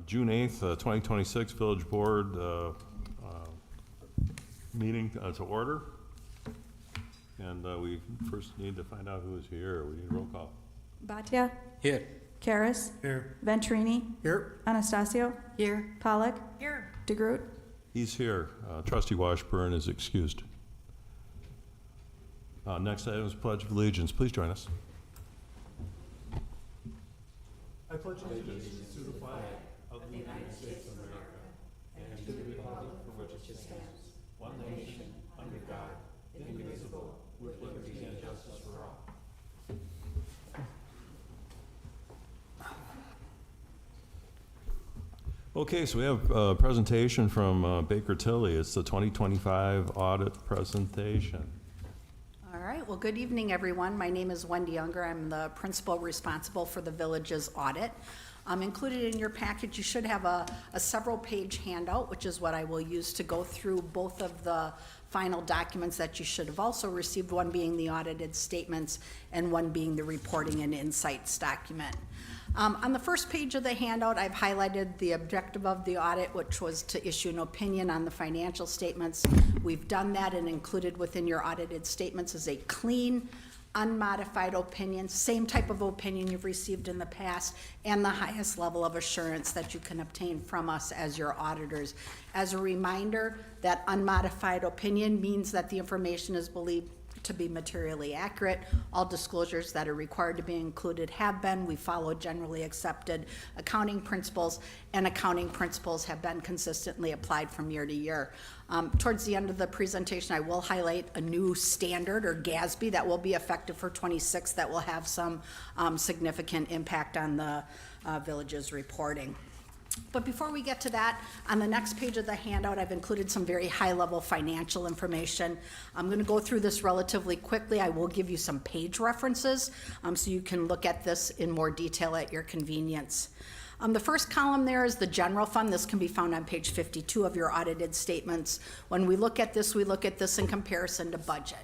June 8th, 2026 Village Board meeting to order. And we first need to find out who is here. We need a roll call. Bhatia? Here. Karas? Here. Venturini? Here. Anastasio? Here. Pollock? Here. DeGroot? He's here. Trustee Washburn is excused. Next item is Pledge of Allegiance. Please join us. I pledge allegiance to the flag of the United States of America and to the republic for which it stands, one nation, under God, indivisible, with liberty and justice for all. Okay, so we have a presentation from Baker Tilly. It's the 2025 audit presentation. All right. Well, good evening, everyone. My name is Wendy Younger. I'm the principal responsible for the village's audit. Included in your package, you should have a several-page handout, which is what I will use to go through both of the final documents that you should have also received, one being the audited statements and one being the reporting and insights document. On the first page of the handout, I've highlighted the objective of the audit, which was to issue an opinion on the financial statements. We've done that, and included within your audited statements is a clean, unmodified opinion, same type of opinion you've received in the past, and the highest level of assurance that you can obtain from us as your auditors. As a reminder, that unmodified opinion means that the information is believed to be materially accurate. All disclosures that are required to be included have been. We follow generally accepted accounting principles, and accounting principles have been consistently applied from year to year. Towards the end of the presentation, I will highlight a new standard, or GASB, that will be effective for 26 that will have some significant impact on the village's reporting. But before we get to that, on the next page of the handout, I've included some very high-level financial information. I'm going to go through this relatively quickly. I will give you some page references so you can look at this in more detail at your convenience. The first column there is the general fund. This can be found on page 52 of your audited statements. When we look at this in comparison to budget.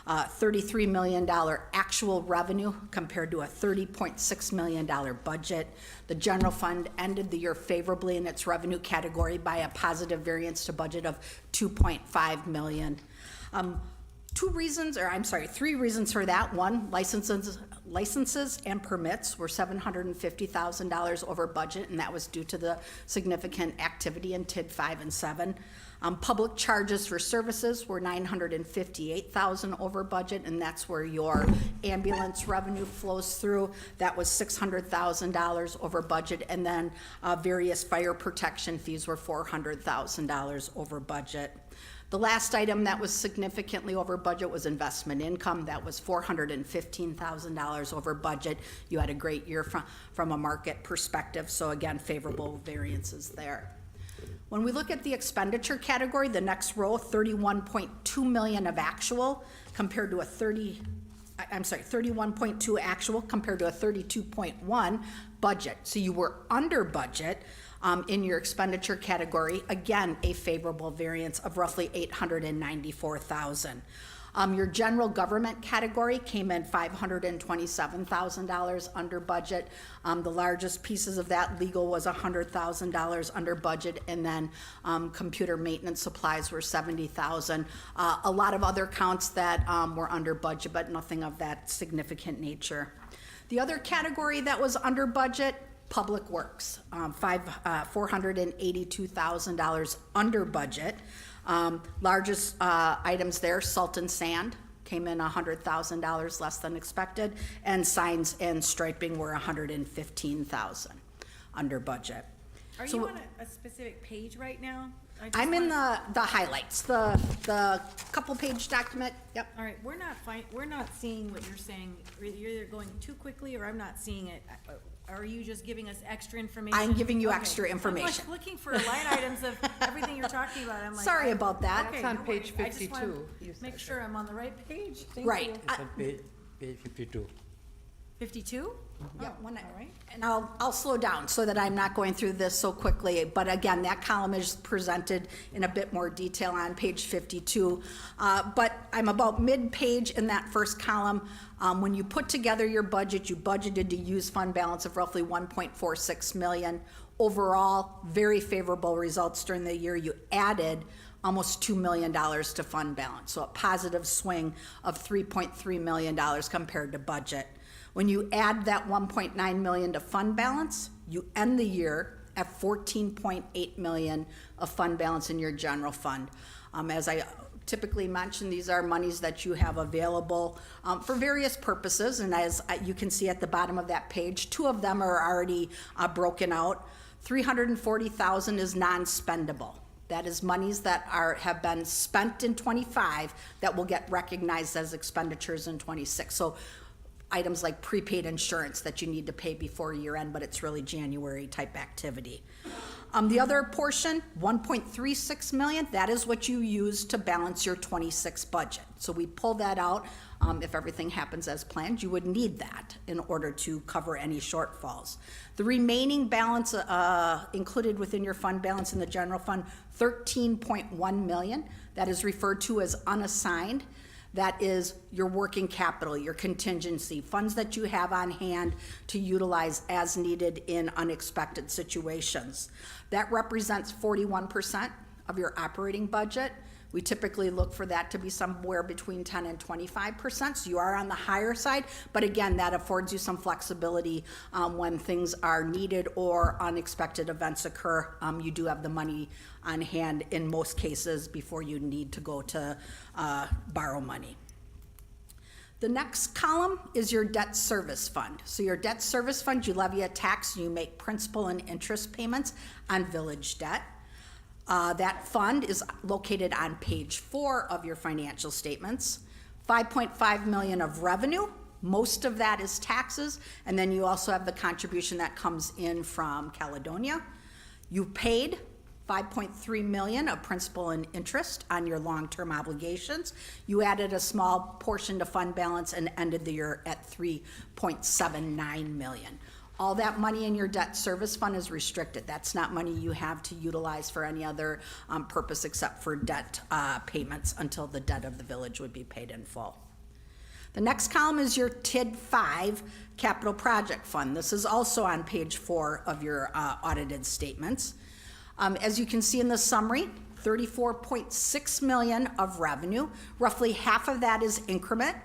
$33 million actual revenue compared to a $30.6 million budget. The general fund ended the year favorably in its revenue category by a positive variance to budget of $2.5 million. Three reasons for that. One, licenses and permits were $750,000 over budget, and that was due to the significant activity in TID 5 and 7. Public charges for services were $958,000 over budget, and that's where your ambulance revenue flows through. That was $600,000 over budget, and then various fire protection fees were $400,000 over budget. The last item that was significantly over budget was investment income. That was $415,000 over budget. You had a great year from a market perspective, so again, favorable variances there. When we look at the expenditure category, the next row, $31.2 million of actual compared to a 31.2 actual compared to a 32.1 budget. So you were under budget in your expenditure category. Again, a favorable variance of roughly $894,000. Your general government category came in $527,000 under budget. The largest pieces of that, legal was $100,000 under budget, and then computer maintenance supplies were $70,000. A lot of other counts that were under budget, but nothing of that significant nature. The other category that was under budget, Public Works, $482,000 under budget. Largest items there, salt and sand came in $100,000 less than expected, and signs and striping were $115,000 under budget. Are you on a specific page right now? I'm in the highlights, the couple page document. Yep. All right, we're not seeing what you're saying. You're either going too quickly or I'm not seeing it. Are you just giving us extra information? I'm giving you extra information. I'm like looking for line items of everything you're talking about. I'm like, sorry about that. Okay, It's on no page worries. I just 52. wanna make sure I'm on the right page. Thank Right. you. It's on page 52. 52? Yeah, All right. and I'll slow down so that I'm not going through this so quickly. But again, that column is presented in a bit more detail on page 52. But I'm about mid-page in that first column. When you put together your budget, you budgeted to use fund balance of roughly $1.46 million. overall, very favorable results during the year. You added almost $2 million to fund balance, so a positive swing of $3.3 million compared to budget. When you add that $1.9 million to fund balance, you end the year at $14.8 million of fund balance in your general fund. As I typically mention, these are monies that you have available for various purposes, and as you can see at the bottom of that page, 2 of them are already broken out. $340,000 is non-spendable. That is monies that have been spent in 25 that will get recognized as expenditures in 26. So items like prepaid insurance that you need to pay before year end, but it's really January type activity. The other portion, $1.36 million, that is what you use to balance your 26 budget. So we pull that out. If everything happens as planned, you would need that in order to cover any shortfalls. The remaining balance included within your fund balance in the general fund, $13.1 million, that is referred to as unassigned. That is your working capital, your contingency, funds that you have on hand to utilize as needed in unexpected situations. That represents 41% of your operating budget. We typically look for that to be somewhere between 10 and 25%, so you are on the higher side, but again, that affords you some flexibility when things are needed or unexpected events occur. You do have the money on hand in most cases before you need to go to borrow money. The next column is your debt service fund. So your debt service fund, you levy a tax and you make principal and interest payments on village debt. That fund is located on page 4 of your financial statements. $5.5 million of revenue, most of that is taxes, and then you also have the contribution that comes in from Caledonia. You paid $5.3 million of principal and interest on your long-term obligations. You added a small portion to fund balance and ended the year at $3.79 million. All that money in your debt service fund is restricted. That's not money you have to utilize for any other purpose except for debt payments until the debt of the village would be paid in full. The next column is your TID 5 capital project fund. This is also on page 4 of your audited statements. As you can see in the summary, $34.6 million of revenue. Roughly half of that is increment.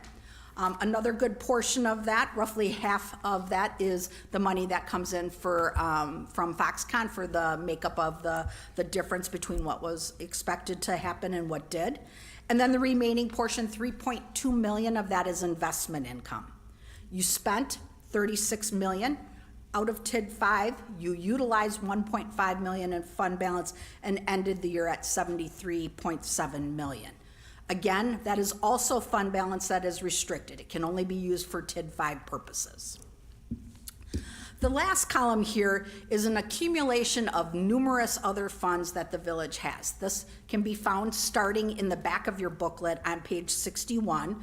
Another good portion of that, roughly half of that, is the money that comes in from Foxconn for the makeup of the difference between what was expected to happen and what did. And then the remaining portion, $3.2 million of that is investment income. You spent $36 million. Out of TID 5, you utilized $1.5 million in fund balance and ended the year at $73.7 million. Again, that is also fund balance that is restricted. It can only be used for TID 5 purposes. The last column here is an accumulation of numerous other funds that the village has. This can be found starting in the back of your booklet on page 61.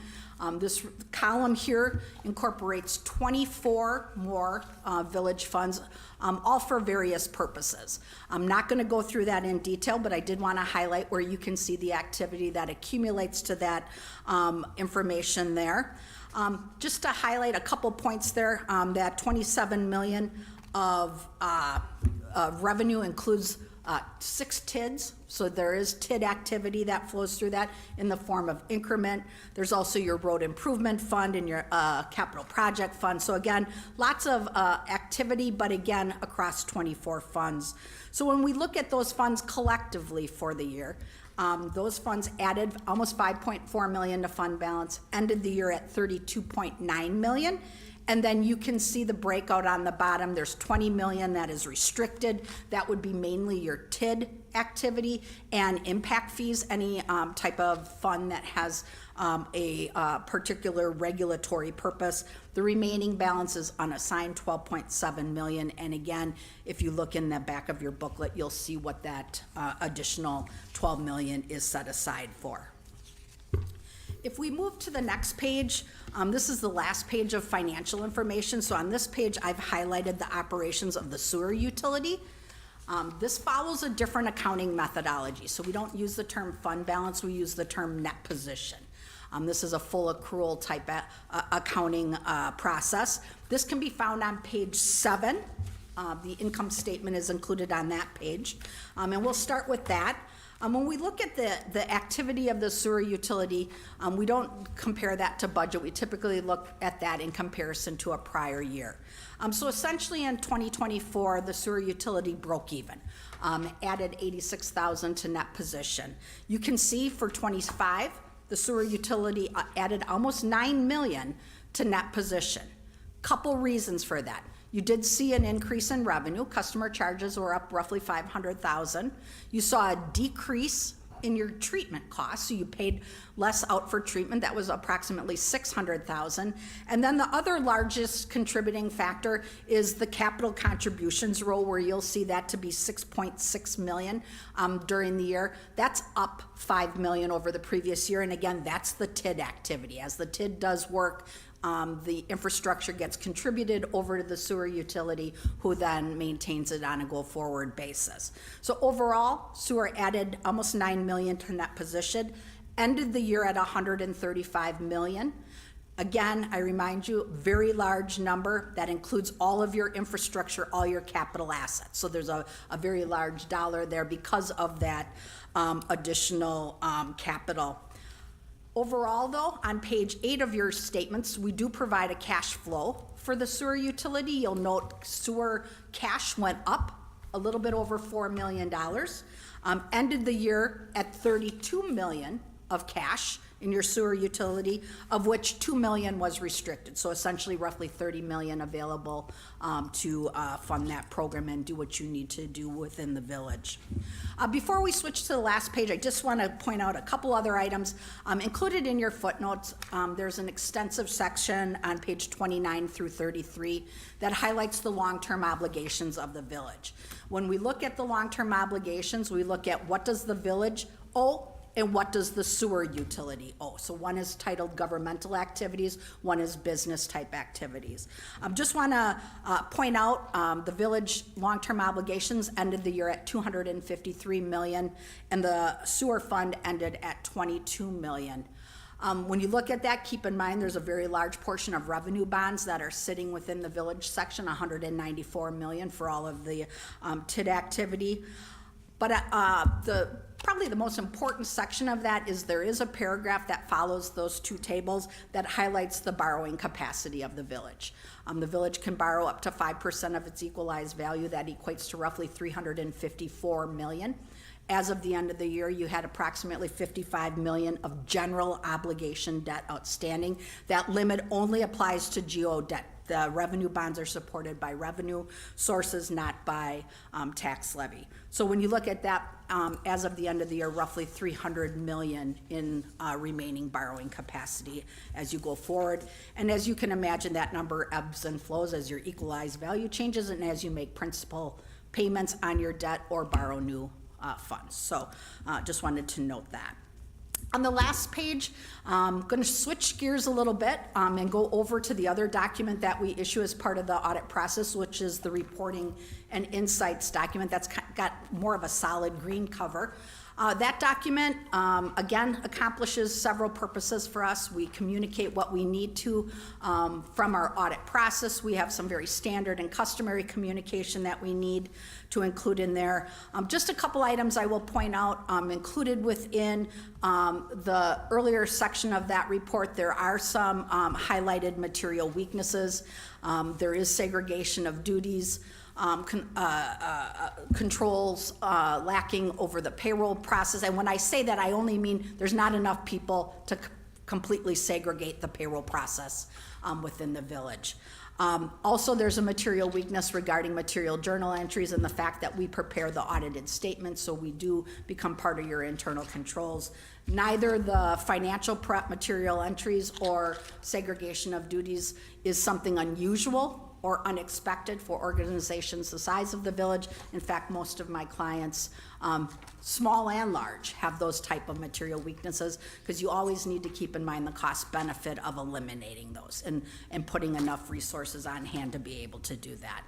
This column here incorporates 24 more village funds, all for various purposes. I'm not going to go through that in detail, but I did want to highlight where you can see the activity that accumulates to that information there. Just to highlight a couple points there, that $27 million of revenue includes 6 TIDs, so there is TID activity that flows through that in the form of increment. There's also your road improvement fund and your capital project fund. So again, lots of activity, but again, across 24 funds. So when we look at those funds collectively for the year, those funds added almost $5.4 million to fund balance, ended the year at $32.9 million. And then you can see the breakout on the bottom. There's $20 million that is restricted. That would be mainly your TID activity and impact fees, any type of fund that has a particular regulatory purpose. The remaining balance is unassigned, $12.7 million. And again, if you look in the back of your booklet, you'll see what that additional $12 million is set aside for. If we move to the next page, this is the last page of financial information. So on this page, I've highlighted the operations of the sewer utility. This follows a different accounting methodology. So we don't use the term fund balance, we use the term net position. This is a full accrual type accounting process. This can be found on page 7 The income statement is included on that page. And we'll start with that. When we look at the activity of the sewer utility, we don't compare that to budget. We typically look at that in comparison to a prior year. So essentially in 2024, the sewer utility broke even, added 86,000 to net position. You can see for 25, the sewer utility added almost 9 million to net position. Couple reasons for that. You did see an increase in revenue. Customer charges were up roughly 500,000. You saw a decrease in your treatment costs, so you paid less out for treatment. That was approximately 600,000. And then the other largest contributing factor is the capital contributions row, where you'll see that to be 6.6 million during the year. That's up 5 million over the previous year. And again, that's the TID activity. As the TID does work, the infrastructure gets contributed over to the sewer utility, who then maintains it on a go-forward basis. So overall, sewer added almost 9 million to net position, ended the year at 135 million. Again, I remind you, very large number that includes all of your infrastructure, all your capital assets. So there's a very large dollar there because of that additional capital. Overall, though, on page 8 of your statements, we do provide a cash flow for the sewer utility. You'll note sewer cash went up a little bit over $4 million, ended the year at 32 million of cash in your sewer utility, of which 2 million was restricted. So essentially roughly 30 million available to fund that program and do what you need to do within the village. Before we switch to the last page, I just want to point out a couple other items. Included in your footnotes, there's an extensive section on page 29 through 33 that highlights the long-term obligations of the village. When we look at the long-term obligations, we look at what does the village owe and what does the sewer utility owe. So one is titled governmental activities, one is business type activities. Just want to point out the village long-term obligations ended the year at 253 million, and the sewer fund ended at 22 million. When you look at that, keep in mind there's a very large portion of revenue bonds that are sitting within the village section, 194 million for all of the TID activity. But probably the most important section of that is there is a paragraph that follows those two tables that highlights the borrowing capacity of the village. The village can borrow up to 5% of its equalized value. That equates to roughly 354 million. As of the end of the year, you had approximately 55 million of general obligation debt outstanding. That limit only applies to GO debt. The revenue bonds are supported by revenue sources, not by tax levy. So when you look at that, as of the end of the year, roughly 300 million in remaining borrowing capacity as you go forward. And as you can imagine, that number ebbs and flows as your equalized value changes and as you make principal payments on your debt or borrow new funds. So just wanted to note that. On the last page, I'm going to switch gears a little bit and go over to the other document that we issue as part of the audit process, which is the reporting and insights document. That's got more of a solid green cover. That document, again, accomplishes several purposes for us. We communicate what we need to from our audit process. We have some very standard and customary communication that we need to include in there. Just a couple items I will point out included within the earlier section of that report. There are some highlighted material weaknesses. There is segregation of duties. Controls lacking over the payroll process. And when I say that, I only mean there's not enough people to completely segregate the payroll process within the village. Also, there's a material weakness regarding material journal entries and the fact that we prepare the audited statements, so we do become part of your internal controls. Neither the financial prep material entries or segregation of duties is something unusual or unexpected for organizations the size of the village. In fact, most of my clients, small and large, have those type of material weaknesses, because you always need to keep in mind the cost benefit of eliminating those and putting enough resources on hand to be able to do that.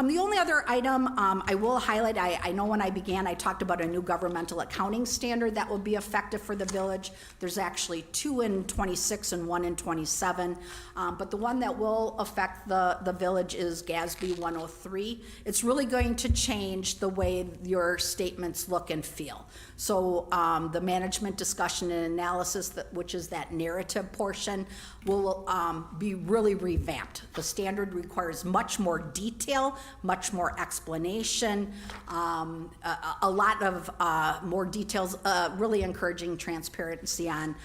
The only other item I will highlight, I know when I began, I talked about a new governmental accounting standard that will be effective for the village. There's actually 2 in 26 and 1 in 27, but the one that will affect the village is GASB 103. It's really going to change the way your statements look and feel. So the management discussion and analysis, which is that narrative portion, will be really revamped. The standard requires much more detail, much more explanation, a lot of more details, really encouraging transparency on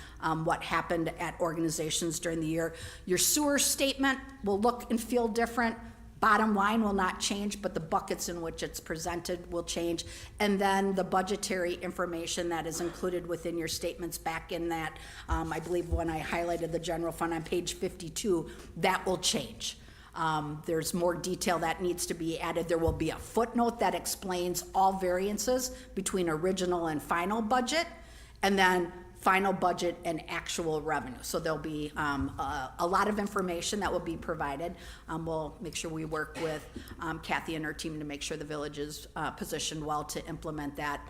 what happened at organizations during the year. Your sewer statement will look and feel different. Bottom line will not change, but the buckets in which it's presented will change. And then the budgetary information that is included within your statements back in that, I believe when I highlighted the general fund on page 52, that will change. There's more detail that needs to be added. There will be a footnote that explains all variances between original and final budget, and then final budget and actual revenue. So there'll be a lot of information that will be provided. We'll make sure we work with Kathy and her team to make sure the village is positioned well to implement that.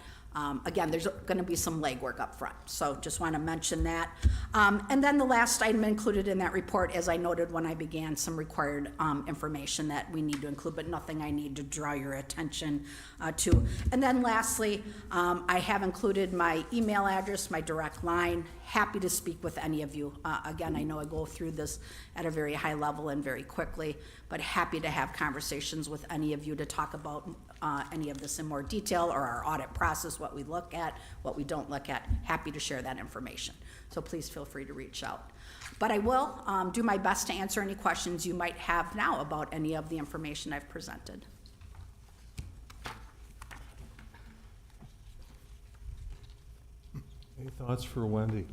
Again, there's going to be some legwork up front, so just want to mention that. And then the last item included in that report, as I noted when I began, some required information that we need to include, but nothing I need to draw your attention to. And then lastly, I have included my email address, my direct line. Happy to speak with any of you. Again, I know I go through this at a very high level and very quickly, but happy to have conversations with any of you to talk about any of this in more detail, or our audit process, what we look at, what we don't look at. Happy to share that information. So please feel free to reach out. But I will do my best to answer any questions you might have now about any of the information I've presented. Any thoughts for Wendy?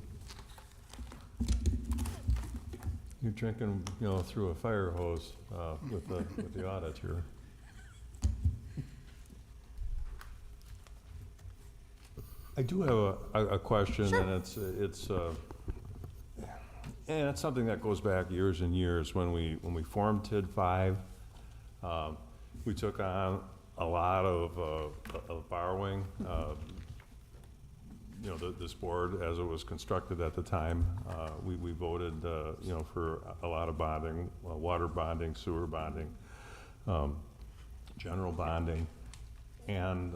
You're drinking, through a fire hose with the audit here. I do have a question, Sure. and it's something that goes back years and years. When we formed TID 5, we took on a lot of borrowing. This board, as it was constructed at the time, we voted, for a lot of bonding, water bonding, sewer bonding, general bonding, and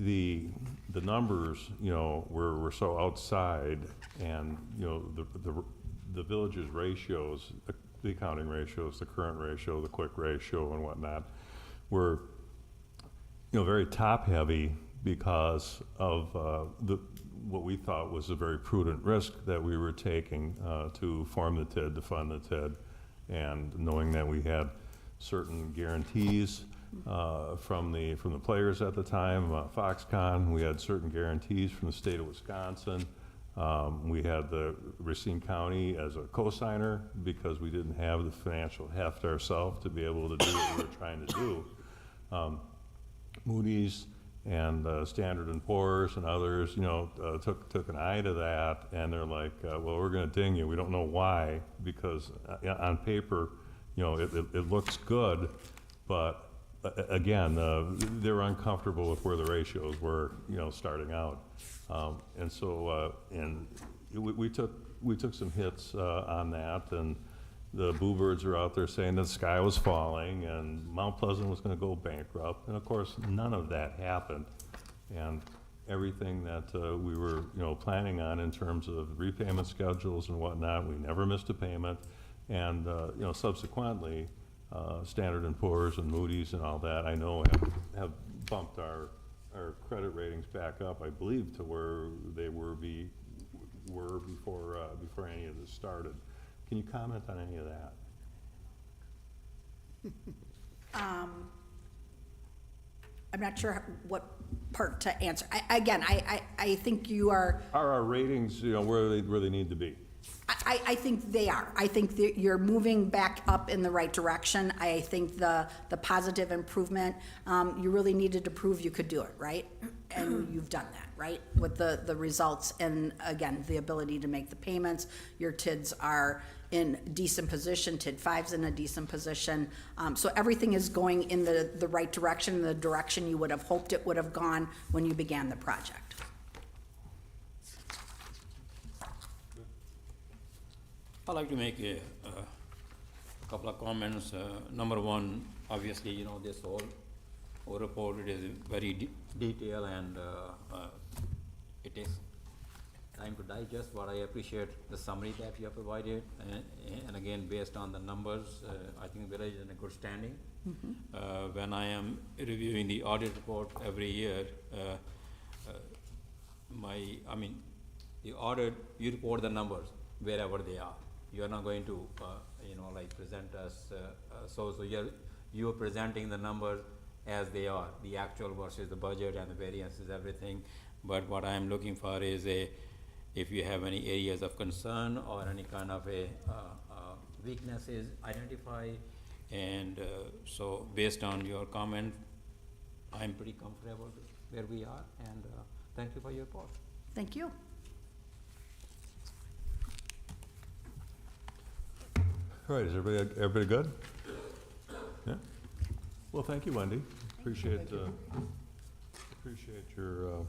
the numbers, were so outside, and the village's ratios, the accounting ratios, the current ratio, the quick ratio, and whatnot, were very top heavy, because of what we thought was a very prudent risk that we were taking to form the TID, to fund the TID, and knowing that we had certain guarantees from the players at the time, Foxconn. We had certain guarantees from the state of Wisconsin. We had the Racine County as a co-signer because we didn't have the financial heft ourselves to be able to do what we were trying to do. Moody's and Standard & Poor's and others, took an eye to that, and they're like, well, we're going to ding you. We don't know why, because on paper, it looks good, but again, they were uncomfortable with where the ratios were, starting out, and so we took some hits on that, and the boo birds are out there saying the sky was falling and Mount Pleasant was going to go bankrupt, and of course none of that happened. And everything that we were planning on in terms of repayment schedules and whatnot, we never missed a payment. And subsequently, Standard & Poor's and Moody's and all that, I know have bumped our credit ratings back up, I believe, to where they were before any of this started. Can you comment on any of that? I'm not sure what part to answer. I think you are. Are our ratings, where they need to be? I think they are. I think that you're moving back up in the right direction. I think the positive improvement, you really needed to prove you could do it, right? And you've done that, right? With the results, and again, the ability to make the payments. Your TIDs are in decent position, TID 5's in a decent position. So everything is going in the right direction, the direction you would have hoped it would have gone when you began the project. I'd like to make a couple of comments. Number one, obviously, you know, this whole report, it is very detailed, and it takes time to digest, but I appreciate the summary that you have provided. And again, based on the numbers, I think the village is in a good standing. When I am reviewing the audit report every year, the audit, you report the numbers wherever they are. You are not going to, like present us, so you're presenting the numbers as they are, the actual versus the budget and the variances, everything. But what I am looking for is if you have any areas of concern or any kind of weaknesses, identify. And so based on your comment, I'm pretty comfortable with where we are, and thank you for your report. Thank you. All right, is everybody good? Yeah? Well, thank you, Wendy. Appreciate your,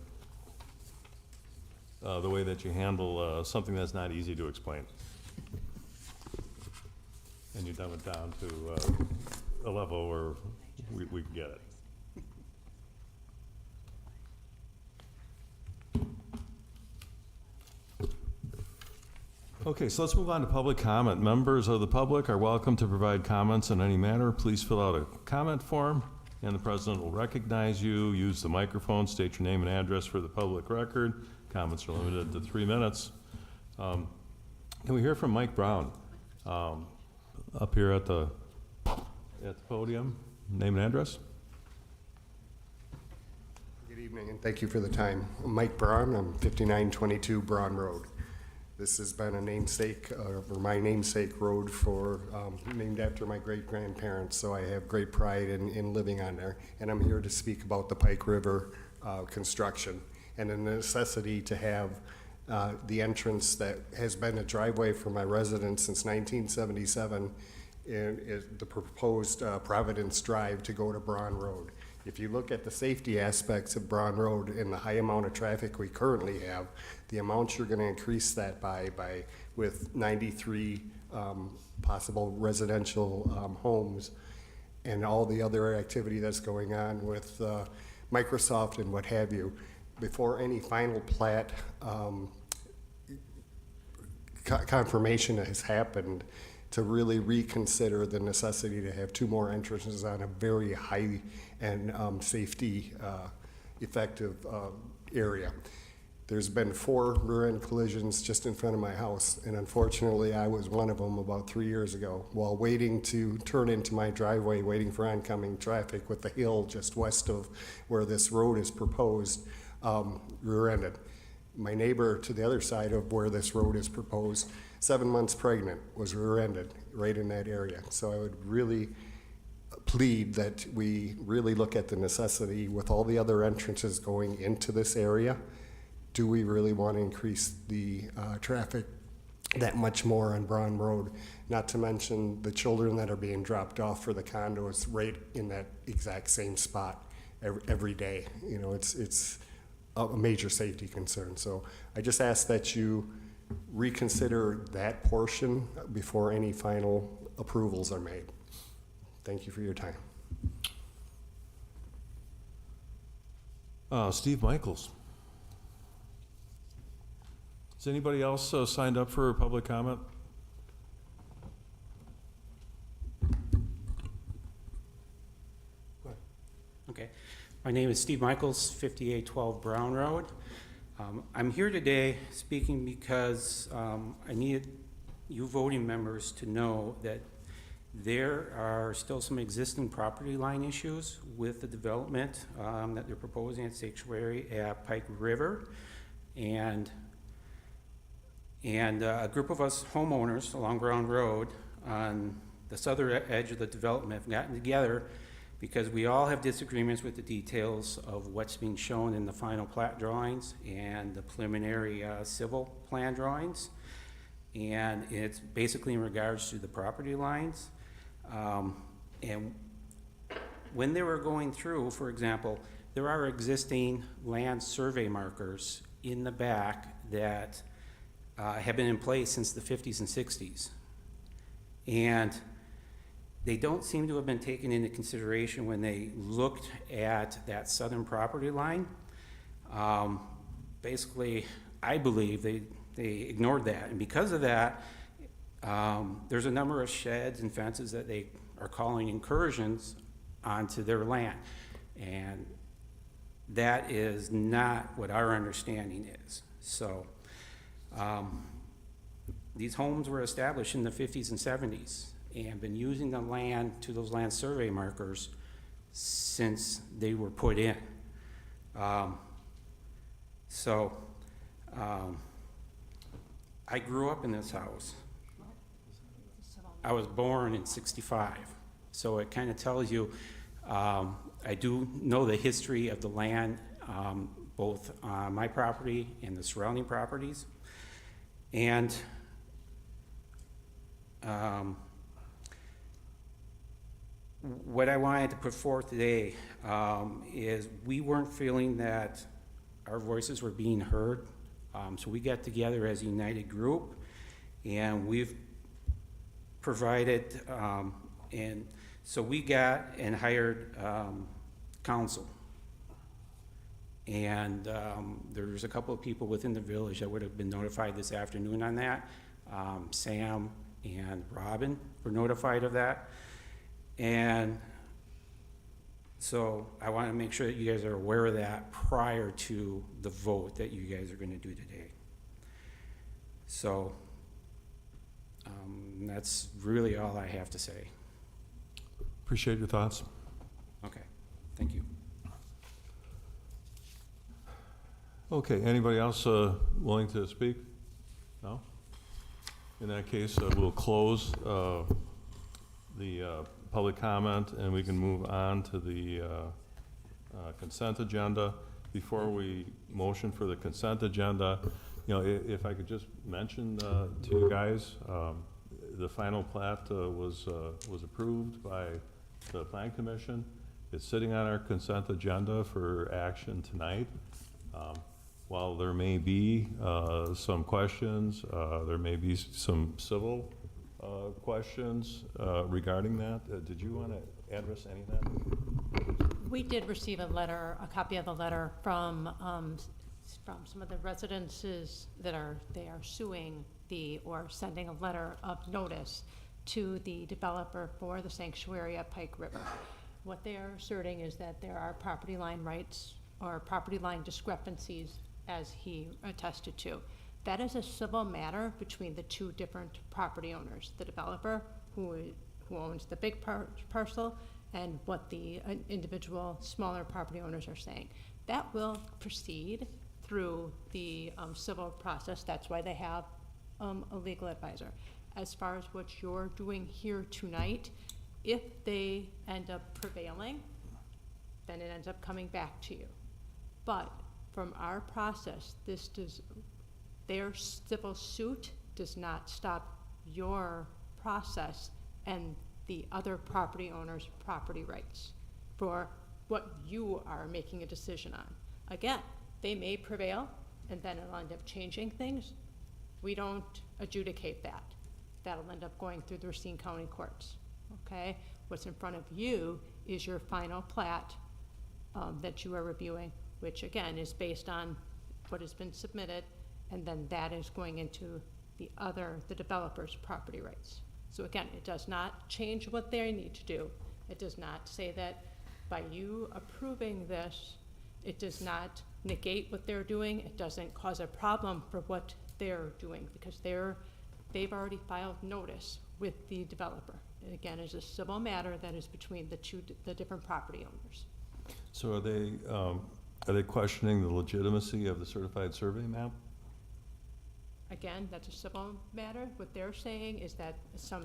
the way that you handle something that's not easy to explain. And you dumb it down to a level where we can get it. Okay, so let's move on to public comment. Members of the public are welcome to provide comments on any matter. Please fill out a comment form, and the president will recognize you. Use the microphone, state your name and address for the public record. Comments are limited to 3 minutes. Can we hear from Mike Brown up here at the podium? Name and address. Good evening, and thank you for the time. I'm Mike Braun. I'm 5922 Braun Road. This has been a namesake, or my namesake road named after my great-grandparents, so I have great pride in living on there. And I'm here to speak about the Pike River construction and the necessity to have the entrance that has been a driveway for my residents since 1977, and is the proposed Providence Drive to go to Braun Road. If you look at the safety aspects of Braun Road and the high amount of traffic we currently have, the amount you're going to increase that by with 93 possible residential homes and all the other activity that's going on with Microsoft and what have you, before any final plat confirmation has happened, to really reconsider the necessity to have 2 more entrances on a very high and safety effective area. There's been 4 rear-end collisions just in front of my house, and unfortunately I was one of them about 3 years ago. While waiting to turn into my driveway, waiting for oncoming traffic with the hill just west of where this road is proposed, rear-ended. My neighbor to the other side of where this road is proposed, 7 months pregnant, was rear-ended right in that area. So I would really plead that we really look at the necessity with all the other entrances going into this area. Do we really want to increase the traffic that much more on Braun Road? Not to mention the children that are being dropped off for the condos right in that exact same spot every day. You know, it's a major safety concern. So I just ask that you reconsider that portion before any final approvals are made. Thank you for your time. Steve Michaels. Is anybody else signed up for public comment? Go ahead. Okay. My name is Steve Michaels, 5812 Brown Road. I'm here today speaking because I need you voting members to know that there are still some existing property line issues with the development that they're proposing at Sanctuary at Pike River. And a group of us homeowners along Brown Road on the southern edge of the development have gotten together because we all have disagreements with the details of what's being shown in the final plat drawings and the preliminary civil plan drawings. and it's basically in regards to the property lines. And when they were going through, for example, there are existing land survey markers in the back that have been in place since the 50s and 60s. And they don't seem to have been taken into consideration when they looked at that southern property line. Basically, I believe they ignored that. And because of that, there's a number of sheds and fences that they are calling incursions onto their land. And that is not what our understanding is. So these homes were established in the 50s and 70s and been using the land to those land survey markers since they were put in. I grew up in this house. I was born in '65, so it kind of tells you, I do know the history of the land, both on my property and the surrounding properties. And what I wanted to put forth today is we weren't feeling that our voices were being heard. So we got together as a united group, and we've provided, and so we got and hired counsel. And there's a couple of people within the village that would have been notified this afternoon on that. Sam and Robin were notified of that. And so I want to make sure that you guys are aware of that prior to the vote that you guys are going to do today. So that's really all I have to say. Appreciate your thoughts. Okay, thank you. Okay, anybody else willing to speak? No? In that case, we'll close the public comment, and we can move on to the consent agenda. Before we motion for the consent agenda, you know, if I could just mention to you guys, the final plat was approved by the Plan Commission. It's sitting on our consent agenda for action tonight. While there may be some questions, there may be some civil questions regarding that. Did you want to address any of that? We did receive a letter, a copy of the letter from some of the residences that they are suing or sending a letter of notice to the developer for the sanctuary at Pike River. What they are asserting is that there are property line rights or property line discrepancies, as he attested to. That is a civil matter between the two different property owners, the developer who owns the big parcel and what the individual smaller property owners are saying. That will proceed through the civil process. That's why they have a legal advisor. As far as what you're doing here tonight, if they end up prevailing, then it ends up coming back to you. But from our process, their civil suit does not stop your process and the other property owner's property rights for what you are making a decision on. Again, they may prevail and then it'll end up changing things. We don't adjudicate that. That'll end up going through the Racine County courts, okay? What's in front of you is your final plat that you are reviewing, which again is based on what has been submitted, and then that is going into the developer's property rights. So again, it does not change what they need to do. It does not say that by you approving this, it does not negate what they're doing. It doesn't cause a problem for what they're doing, because they've already filed notice with the developer. And again, it's a civil matter that is between the different property owners. So are they questioning the legitimacy of the certified survey map? Again, that's a civil matter. What they're saying is that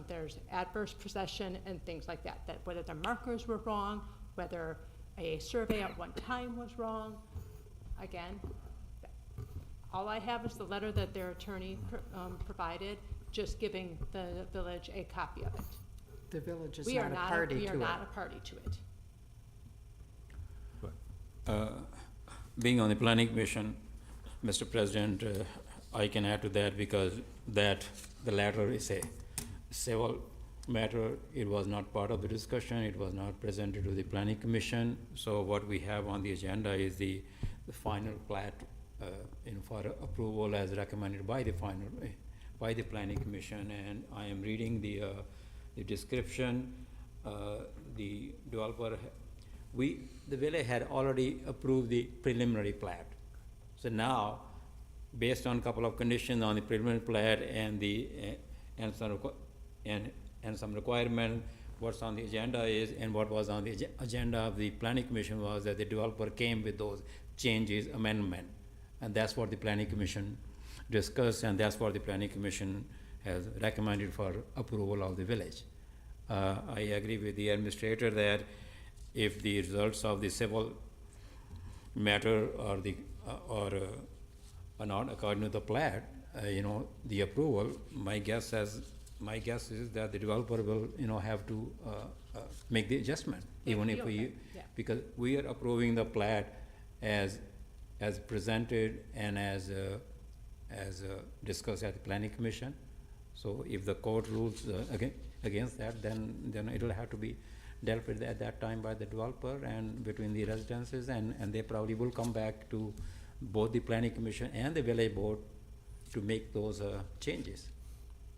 there's adverse possession and things like that, that whether the markers were wrong, whether a survey at one time was wrong. Again, all I have is the letter that their attorney provided. just giving the village a copy of it. The village is We are not a party We to are it. not a party to it. Being on the planning commission, Mr. President, I can add to that because the latter is a civil matter. It was not part of the discussion. It was not presented to the planning commission. So what we have on the agenda is the final plat, for approval as recommended by the planning commission. And I am reading the description. The developer, the village had already approved the preliminary plat. So now, based on a couple of conditions on the preliminary plat and some requirement, what's on the agenda is, and what was on the agenda of the planning commission was that the developer came with those changes, amendment. And that's what the planning commission discussed, and that's what the planning commission has recommended for approval of the village. I agree with the administrator that if the results of the civil matter are not according to the plat, the approval, my guess is that the developer will, have to make the adjustment, even if we, because we are approving the plat as presented and as discussed at the planning commission. So if the court rules against that, then it'll have to be dealt with at that time by the developer and between the residences, and they probably will come back to both the planning commission and the village board to make those changes.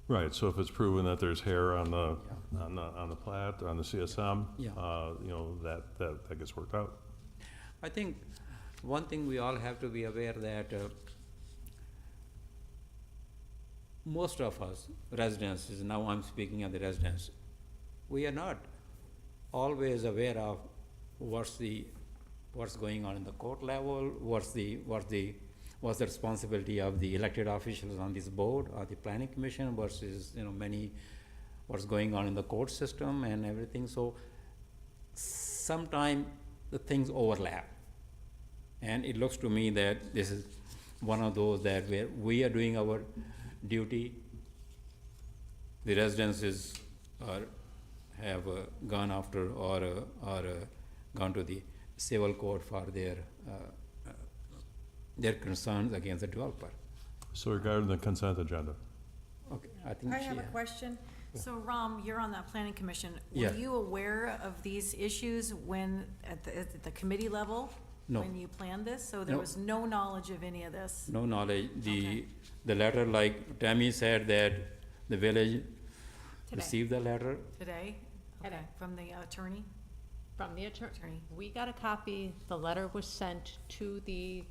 Right, so if it's proven that there's hair on the plat, on the CSM, Yeah. That gets worked out. I think one thing we all have to be aware that most of us residents, now I'm speaking of the residents, we are not always aware of what's going on in the court level, what's the responsibility of the elected officials on this board or the planning commission versus what's going on in the court system and everything. So sometimes the things overlap, and it looks to me that this is one of those that where we are doing our duty, the residences have gone after or gone to the civil court for their concerns against the developer. So regarding the consent agenda, Okay, I think I she. have a question. So Ram, you're on that planning commission. Yeah. Were you aware of these issues when, at the committee level? No. When you planned this? So there No. was no knowledge of any of this? No knowledge. Okay. The letter, like Tammy said, that the village Today. received the letter. Today? Okay, Today. from the attorney? From the attorney. Attorney. We got a copy, the letter was sent to the,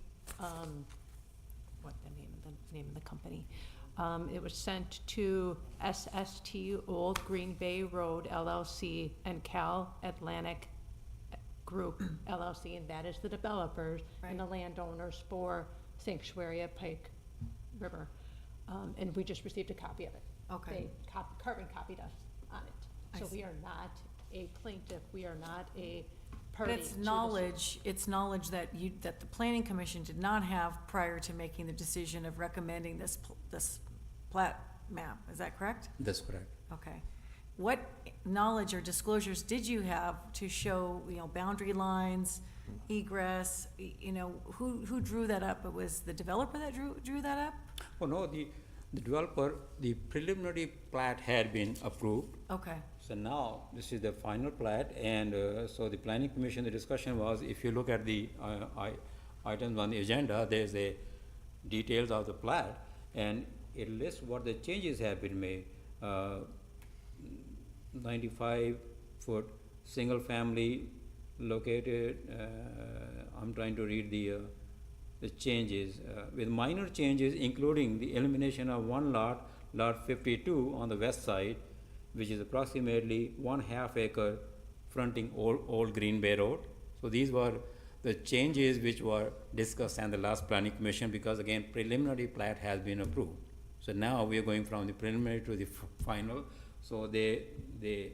what the name of the company? It was sent to SST Old Green Bay Road LLC and Cal Atlantic Group LLC, and that is the developers and the landowners for Sanctuary at Pike River. And we just received a copy of it. Okay. They carbon copied us on it. I So see. we are not a plaintiff, we are not a But party. it's to the knowledge that the planning commission did not have prior to making the decision of recommending this plat map. Is that correct? That's correct. Okay. What knowledge or disclosures did you have to show, boundary lines, egress, who drew that up? It was the developer that drew that up? Oh, no, the developer, the preliminary plat had been approved. Okay, So now, this is the final plat, and so the planning commission, the discussion was, if you look at the items on the agenda, there's a details of the plat, and it lists what the changes have been made. 95-foot, single family located, I'm trying to read the changes, with minor changes including the elimination of one lot, lot 52 on the west side, which is approximately 1/2 acre fronting Old Green Bay Road. So these were the changes which were discussed in the last planning commission, because again, preliminary plat has been approved. So now we are going from the preliminary to the final. So they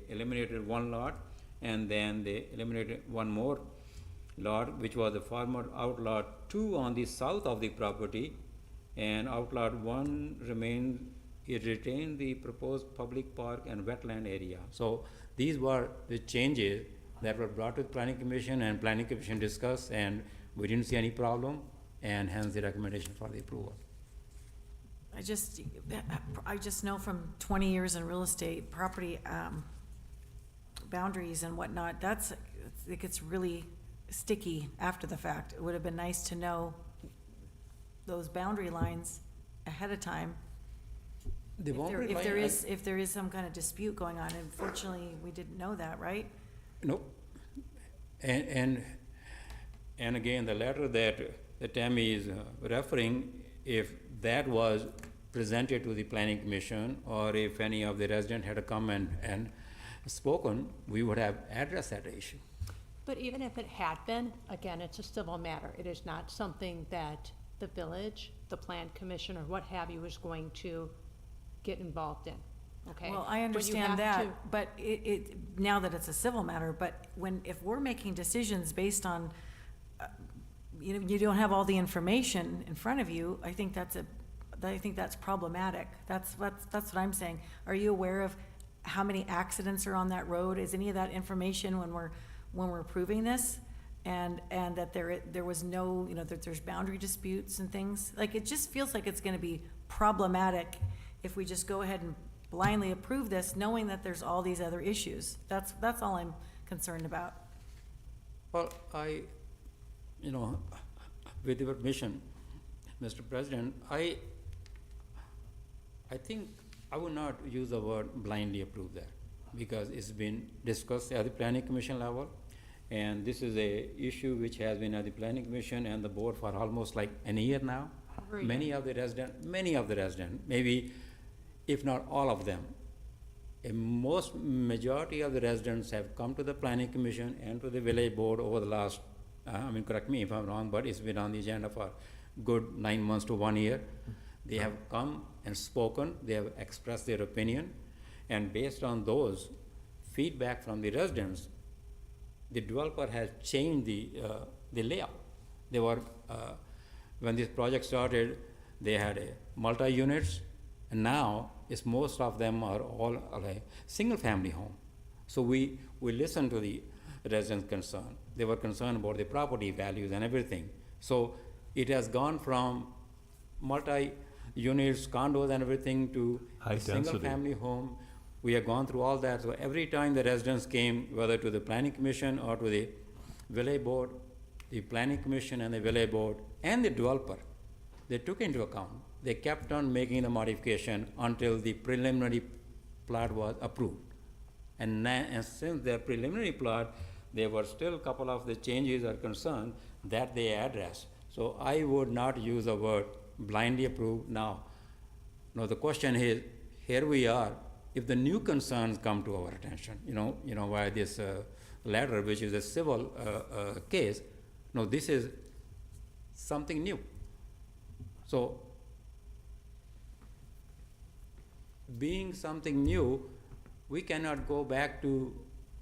eliminated one lot, and then they eliminated one more lot, which was the former outlot 2 on the south of the property, and outlot 1 remained it retained the proposed public park and wetland area. So these were the changes that were brought to the planning commission, and planning commission discussed, and we didn't see any problem, and hence the recommendation for the approval. I just know from 20 years in real estate, property boundaries and whatnot, it gets really sticky after the fact. It would have been nice to know those boundary lines ahead of time. The boundary If there line, is, if there is some kind of dispute going on, unfortunately, we didn't know that, right? Nope. And again, the letter that Tammy is referring, if that was presented to the planning commission, or if any of the residents had come and spoken, we would have addressed that issue. But even if it had been, again, it's a civil matter. It is not something that the village, the plan commission, or what have you is going to get involved in, okay? Well, I But you understand have that, to- but now that it's a civil matter, but if we're making decisions based on, you don't have all the information in front of you, I think that's problematic. That's what I'm saying. Are you aware of how many accidents are on that road? Is any of that information when we're approving this? And that there was no, that there's boundary disputes and things? Like, it just feels like it's gonna be problematic if we just go ahead and blindly approve this, knowing that there's all these other issues. That's all I'm concerned about. Well, with your permission, Mr. President, I think I would not use the word blindly approve that, because it's been discussed at the planning commission level, and this is a issue which has been at the planning commission and the board for almost like a year now. Agreed. Many of the residents, maybe if not all of them, a majority of the residents have come to the planning commission and to the village board over the last, correct me if I'm wrong, but it's been on the agenda for good 9 months to 1 year. They have come and spoken, they have expressed their opinion, and based on those feedback from the residents, the developer has changed the layout. They were, when this project started, they had multi-units, and now most of them are all like single-family home. So we listened to the residents' concern. They were concerned about the property values and everything. So it has gone from multi-units, condos and everything to High a single-family home. We have gone through all that. So every time the residents came, whether to the planning commission or to the village board, the planning commission and the village board and the developer, they took into account. They kept on making the modification until the preliminary plot was approved. And since the preliminary plot, there were still a couple of the changes or concerns that they addressed. So I would not use the word blindly approve now. Now the question is, here we are, if the new concerns come to our attention, via this letter, which is a civil case, no, this is something new. So, being something new, we cannot go back to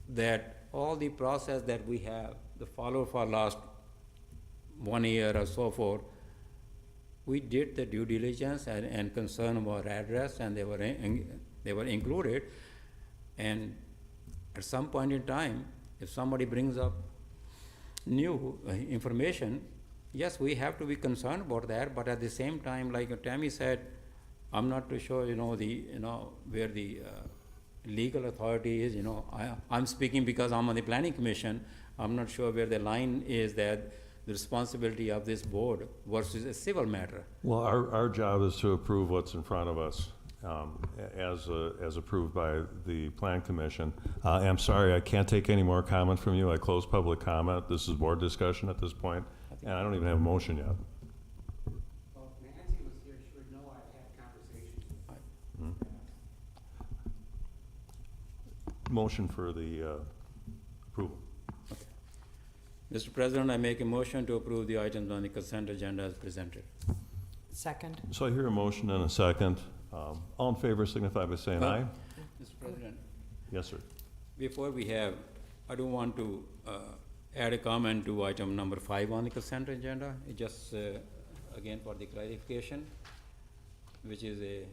that, all the process that we have, the follow for last 1 year or so forth. We did the due diligence and concern about address, and they were included. And at some point in time, if somebody brings up new information, yes, we have to be concerned about that, but at the same time, like Tammy said, I'm not too sure, where the legal authority is, I'm speaking because I'm on the planning commission. I'm not sure where the line is that the responsibility of this board versus a civil matter. Well, our job is to approve what's in front of us, as approved by the Plan Commission. I'm sorry, I can't take any more comment from you. I close public comment. This is board discussion at this point, and I don't even have a motion yet. Well, if Nancy was here, she would know I've had conversations. Motion for the approval. Mr. President, I make a motion to approve the items on the consent agenda as presented. Second. So I hear a motion and a second. All in favor signify by saying aye. Mr. President, Yes, sir. before we have, I do want to add a comment to item number 5 on the consent agenda. It just, again, for the clarification, which is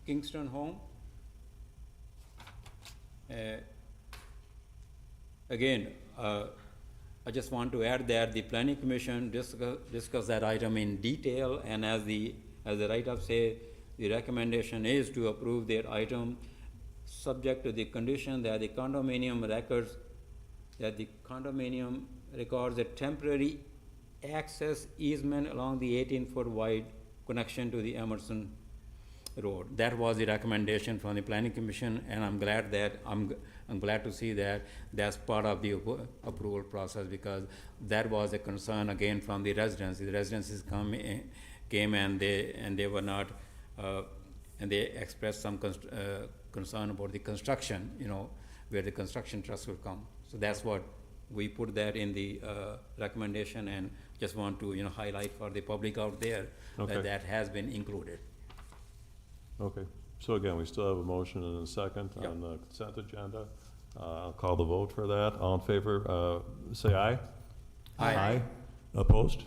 Kingston home. Again, I just want to add that the planning commission discussed that item in detail, and as the write-up say, the recommendation is to approve that item subject to the condition that the condominium records a temporary access easement along the 18-foot wide connection to the Emerson Road. That was the recommendation from the planning commission, and I'm glad to see that that's part of the approval process, because that was a concern again from the residents. The residents came and they were not, and they expressed some concern about the construction, where the construction trust will come. So that's what we put that in the recommendation, and just want to highlight for the public out there Okay. that has been included. Okay, so again, we still have a motion and a second Yep. on the consent agenda. I'll call the vote for that. All in favor, say aye. Aye. Opposed?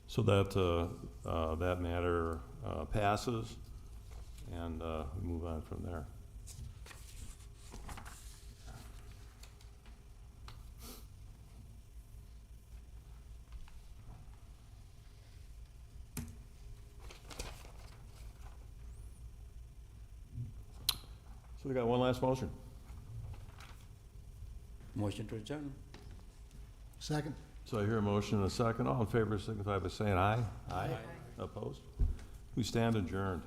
So that matter passes, and we move on from there. So we got one last motion. Motion to adjourn. Second. So I hear a motion and a second. All in favor signify by saying aye. Aye. Opposed? We stand adjourned.